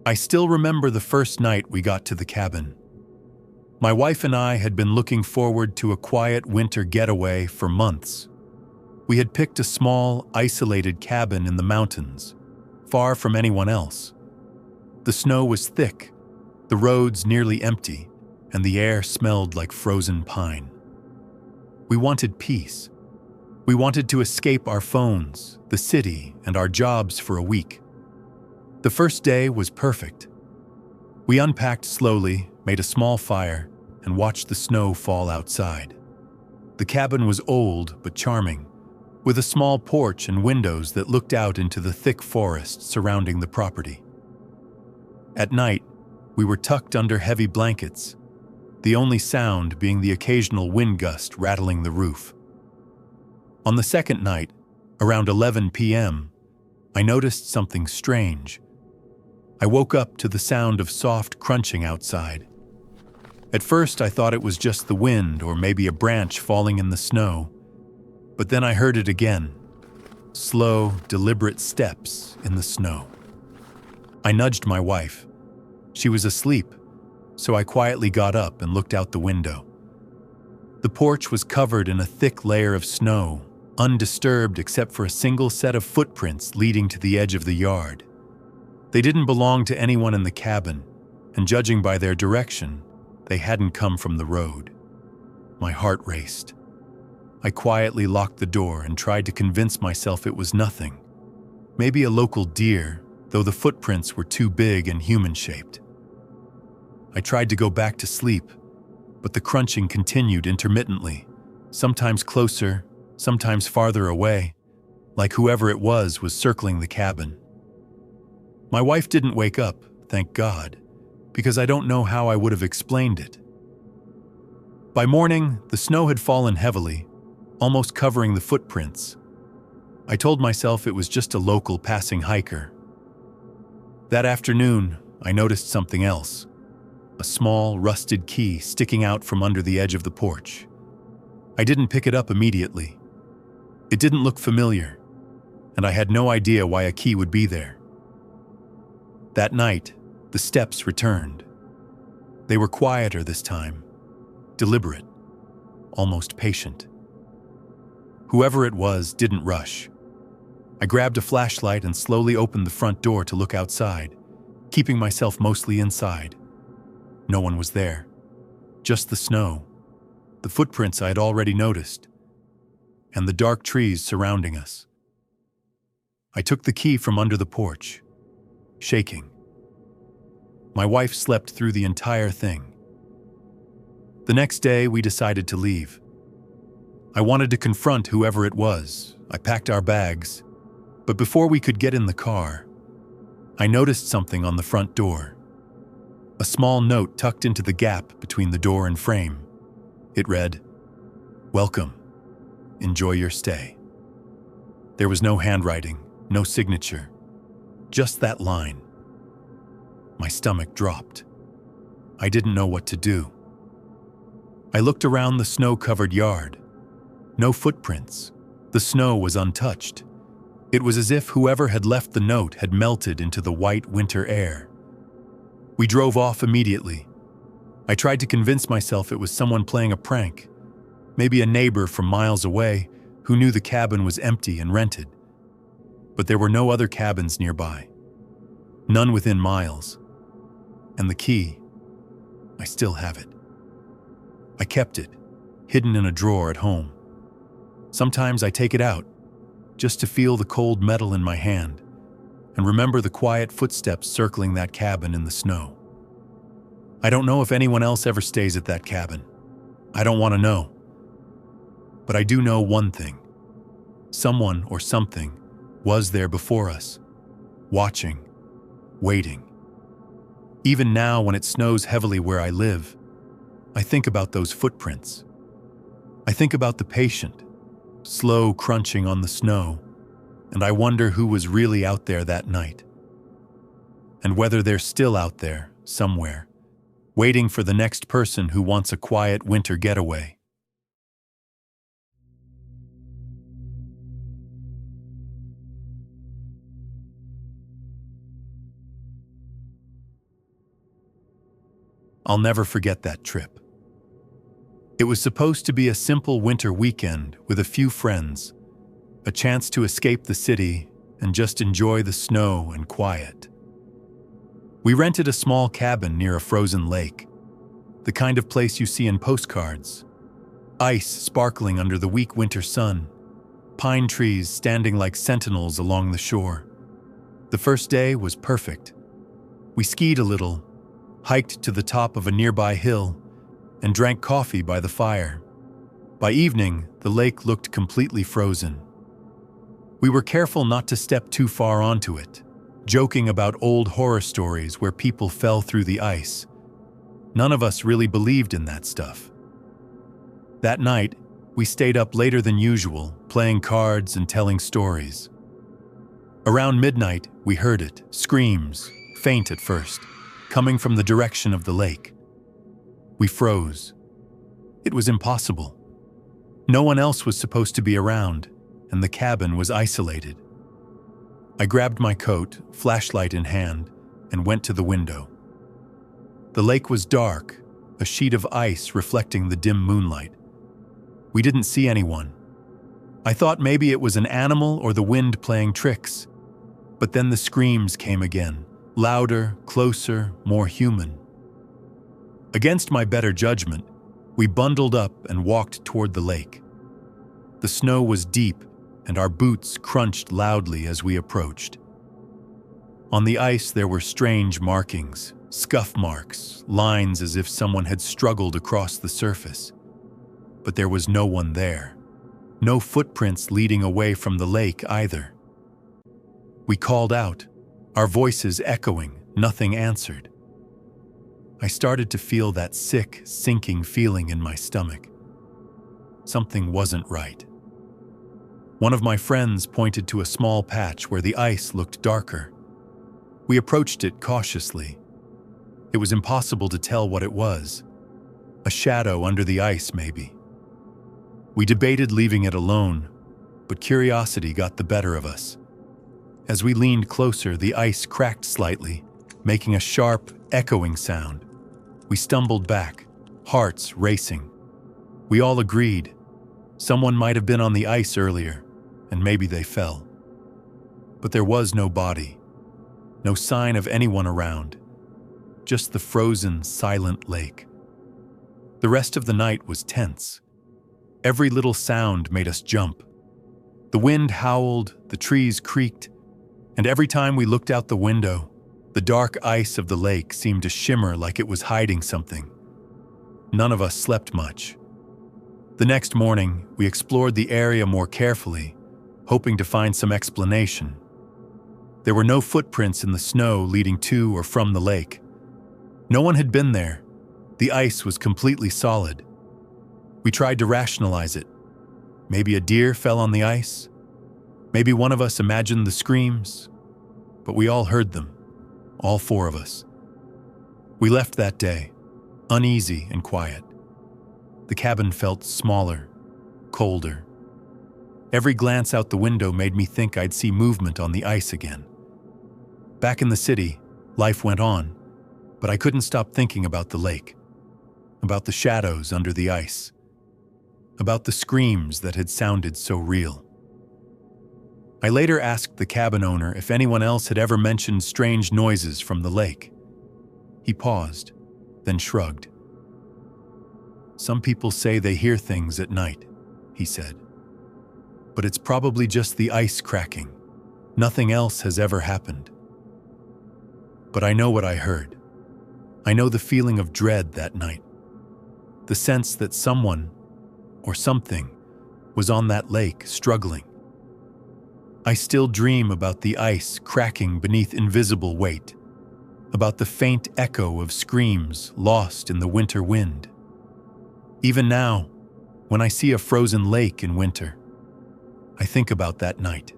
I still remember the first night we got to the cabin. My wife and I had been looking forward to a quiet winter getaway for months. We had picked a small, isolated cabin in the mountains, far from anyone else. The snow was thick, the roads nearly empty, and the air smelled like frozen pine. We wanted peace. We wanted to escape our phones, the city, and our jobs for a week. The first day was perfect. We unpacked slowly, made a small fire, and watched the snow fall outside. The cabin was old but charming, with a small porch and windows that looked out into the thick forest surrounding the property. At night, we were tucked under heavy blankets, the only sound being the occasional wind gust rattling the roof. On the second night, around 11 p.m., I noticed something strange. I woke up to the sound of soft crunching outside. At first, I thought it was just the wind or maybe a branch falling in the snow, but then I heard it again. Slow, deliberate steps in the snow. I nudged my wife. She was asleep, so I quietly got up and looked out the window. The porch was covered in a thick layer of snow, undisturbed except for a single set of footprints leading to the edge of the yard. They didn't belong to anyone in the cabin, and judging by their direction, they hadn't come from the road. My heart raced. I quietly locked the door and tried to convince myself it was nothing. Maybe a local deer, though the footprints were too big and human-shaped. I tried to go back to sleep, but the crunching continued intermittently, sometimes closer, sometimes farther away, like whoever it was circling the cabin. My wife didn't wake up, thank God, because I don't know how I would have explained it. By morning, the snow had fallen heavily, almost covering the footprints. I told myself it was just a local passing hiker. That afternoon, I noticed something else. A small, rusted key sticking out from under the edge of the porch. I didn't pick it up immediately. It didn't look familiar, and I had no idea why a key would be there. That night, the steps returned. They were quieter this time, deliberate, almost patient. Whoever it was didn't rush. I grabbed a flashlight and slowly opened the front door to look outside, keeping myself mostly inside. No one was there. Just the snow, the footprints I had already noticed, and the dark trees surrounding us. I took the key from under the porch, shaking. My wife slept through the entire thing. The next day, we decided to leave. I wanted to confront whoever it was. I packed our bags, but before we could get in the car, I noticed something on the front door. A small note tucked into the gap between the door and frame. It read, "Welcome. Enjoy your stay." There was no handwriting, no signature, just that line. My stomach dropped. I didn't know what to do. I looked around the snow-covered yard. No footprints. The snow was untouched. It was as if whoever had left the note had melted into the white winter air. We drove off immediately. I tried to convince myself it was someone playing a prank, maybe a neighbor from miles away who knew the cabin was empty and rented. But there were no other cabins nearby, none within miles. And the key, I still have it. I kept it, hidden in a drawer at home. Sometimes I take it out, just to feel the cold metal in my hand, and remember the quiet footsteps circling that cabin in the snow. I don't know if anyone else ever stays at that cabin. I don't want to know. But I do know one thing. Someone or something was there before us, watching, waiting. Even now, when it snows heavily where I live, I think about those footprints. I think about the patient, slow crunching on the snow, and I wonder who was really out there that night. And whether they're still out there, somewhere, waiting for the next person who wants a quiet winter getaway. I'll never forget that trip. It was supposed to be a simple winter weekend with a few friends, a chance to escape the city and just enjoy the snow and quiet. We rented a small cabin near a frozen lake, the kind of place you see in postcards. Ice sparkling under the weak winter sun, pine trees standing like sentinels along the shore. The first day was perfect. We skied a little, hiked to the top of a nearby hill, and drank coffee by the fire. By evening, the lake looked completely frozen. We were careful not to step too far onto it, joking about old horror stories where people fell through the ice. None of us really believed in that stuff. That night, we stayed up later than usual, playing cards and telling stories. Around midnight, we heard it, screams, faint at first, coming from the direction of the lake. We froze. It was impossible. No one else was supposed to be around, and the cabin was isolated. I grabbed my coat, flashlight in hand, and went to the window. The lake was dark, a sheet of ice reflecting the dim moonlight. We didn't see anyone. I thought maybe it was an animal or the wind playing tricks. But then the screams came again, louder, closer, more human. Against my better judgment, we bundled up and walked toward the lake. The snow was deep, and our boots crunched loudly as we approached. On the ice there were strange markings, scuff marks, lines as if someone had struggled across the surface. But there was no one there. No footprints leading away from the lake either. We called out, our voices echoing, nothing answered. I started to feel that sick, sinking feeling in my stomach. Something wasn't right. One of my friends pointed to a small patch where the ice looked darker. We approached it cautiously. It was impossible to tell what it was. A shadow under the ice, maybe. We debated leaving it alone, but curiosity got the better of us. As we leaned closer, the ice cracked slightly, making a sharp, echoing sound. We stumbled back, hearts racing. We all agreed. Someone might have been on the ice earlier, and maybe they fell. But there was no body, no sign of anyone around, just the frozen, silent lake. The rest of the night was tense. Every little sound made us jump. The wind howled, the trees creaked, and every time we looked out the window, the dark ice of the lake seemed to shimmer like it was hiding something. None of us slept much. The next morning, we explored the area more carefully, hoping to find some explanation. There were no footprints in the snow leading to or from the lake. No one had been there. The ice was completely solid. We tried to rationalize it. Maybe a deer fell on the ice. Maybe one of us imagined the screams. But we all heard them, all four of us. We left that day, uneasy and quiet. The cabin felt smaller, colder. Every glance out the window made me think I'd see movement on the ice again. Back in the city, life went on, but I couldn't stop thinking about the lake, about the shadows under the ice, about the screams that had sounded so real. I later asked the cabin owner if anyone else had ever mentioned strange noises from the lake. He paused, then shrugged. "Some people say they hear things at night," he said. "But it's probably just the ice cracking. Nothing else has ever happened." But I know what I heard. I know the feeling of dread that night. The sense that someone, or something, was on that lake, struggling. I still dream about the ice cracking beneath invisible weight, about the faint echo of screams lost in the winter wind. Even now, when I see a frozen lake in winter, I think about that night.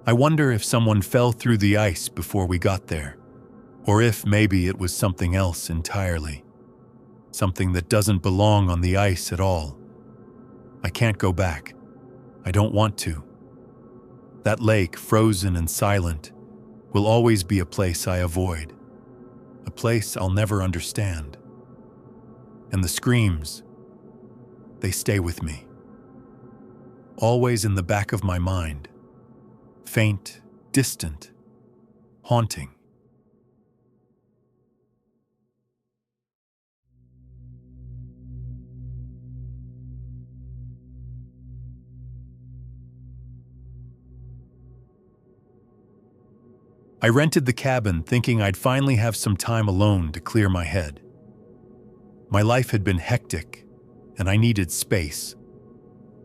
I wonder if someone fell through the ice before we got there, or if maybe it was something else entirely. Something that doesn't belong on the ice at all. I can't go back. I don't want to. That lake, frozen and silent, will always be a place I avoid. a place I'll never understand. And the screams, they stay with me. Always in the back of my mind. Faint, distant, haunting. I rented the cabin thinking I'd finally have some time alone to clear my head. My life had been hectic, and I needed space.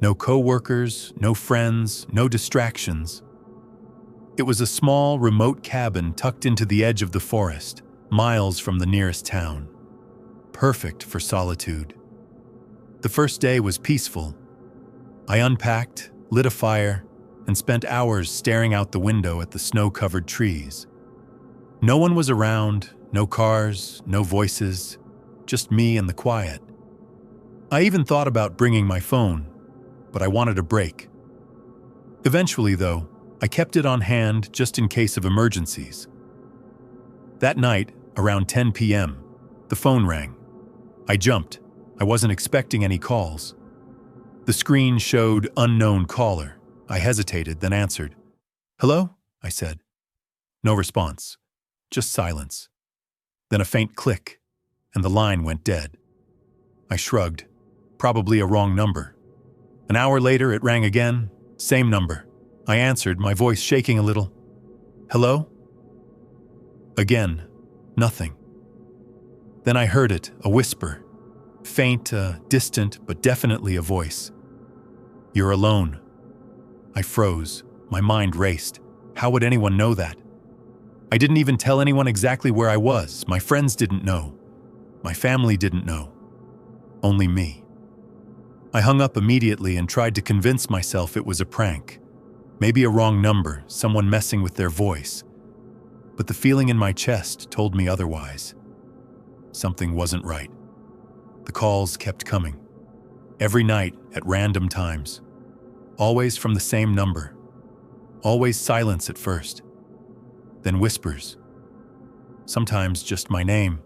No coworkers, no friends, no distractions. It was a small, remote cabin tucked into the edge of the forest, miles from the nearest town. Perfect for solitude. The first day was peaceful. I unpacked, lit a fire, and spent hours staring out the window at the snow-covered trees. No one was around, no cars, no voices, just me and the quiet. I even thought about bringing my phone, but I wanted a break. Eventually, though, I kept it on hand just in case of emergencies. That night, around 10 p.m., the phone rang. I jumped. I wasn't expecting any calls. The screen showed unknown caller. I hesitated, then answered. "Hello?" I said. No response, just silence. Then a faint click, and the line went dead. I shrugged. Probably a wrong number. An hour later, it rang again, same number. I answered, my voice shaking a little. "Hello?" Again, nothing. Then I heard it, a whisper. Faint, distant, but definitely a voice. "You're alone." I froze. My mind raced. How would anyone know that? I didn't even tell anyone exactly where I was. My friends didn't know. My family didn't know. Only me. I hung up immediately and tried to convince myself it was a prank. Maybe a wrong number, someone messing with their voice. But the feeling in my chest told me otherwise. Something wasn't right. The calls kept coming. Every night, at random times. Always from the same number. Always silence at first. Then whispers. Sometimes just my name.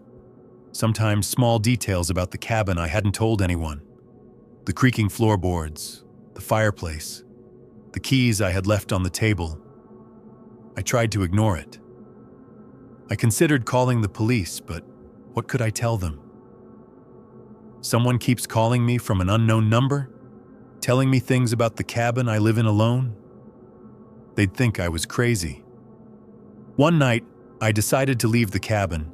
Sometimes small details about the cabin I hadn't told anyone. The creaking floorboards, the fireplace, the keys I had left on the table. I tried to ignore it. I considered calling the police, but what could I tell them? Someone keeps calling me from an unknown number? Telling me things about the cabin I live in alone? They'd think I was crazy. One night, I decided to leave the cabin.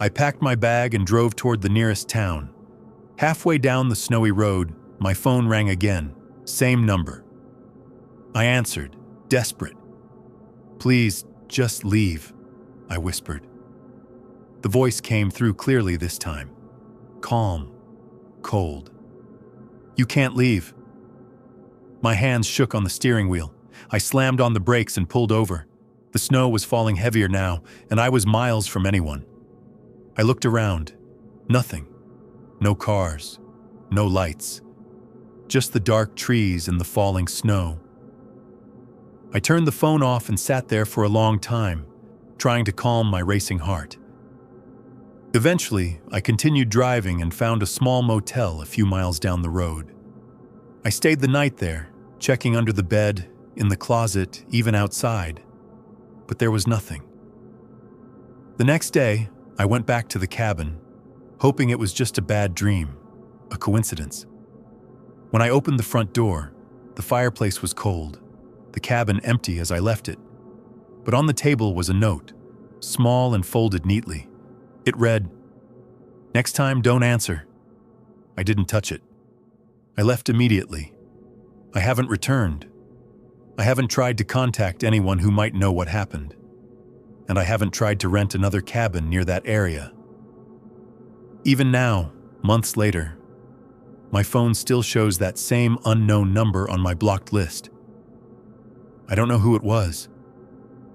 I packed my bag and drove toward the nearest town. Halfway down the snowy road, my phone rang again, same number. I answered, desperate. "Please, just leave," I whispered. The voice came through clearly this time. Calm, cold. "You can't leave." My hands shook on the steering wheel. I slammed on the brakes and pulled over. The snow was falling heavier now, and I was miles from anyone. I looked around. Nothing. No cars. No lights. Just the dark trees and the falling snow. I turned the phone off and sat there for a long time, trying to calm my racing heart. Eventually, I continued driving and found a small motel a few miles down the road. I stayed the night there, checking under the bed, in the closet, even outside. But there was nothing. The next day, I went back to the cabin, hoping it was just a bad dream, a coincidence. When I opened the front door, the fireplace was cold, the cabin empty as I left it. But on the table was a note, small and folded neatly. It read, "Next time, don't answer." I didn't touch it. I left immediately. I haven't returned. I haven't tried to contact anyone who might know what happened. And I haven't tried to rent another cabin near that area. Even now, months later, my phone still shows that same unknown number on my blocked list. I don't know who it was.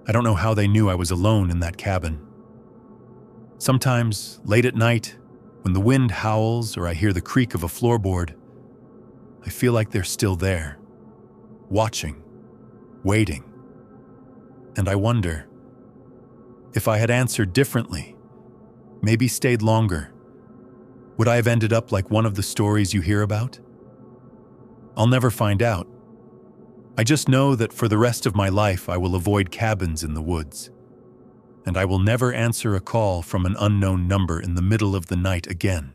I don't know how they knew I was alone in that cabin. Sometimes, late at night, when the wind howls or I hear the creak of a floorboard, I feel like they're still there, watching, waiting. And I wonder, if I had answered differently, maybe stayed longer, would I have ended up like one of the stories you hear about? I'll never find out. I just know that for the rest of my life I will avoid cabins in the woods, and I will never answer a call from an unknown number in the middle of the night again.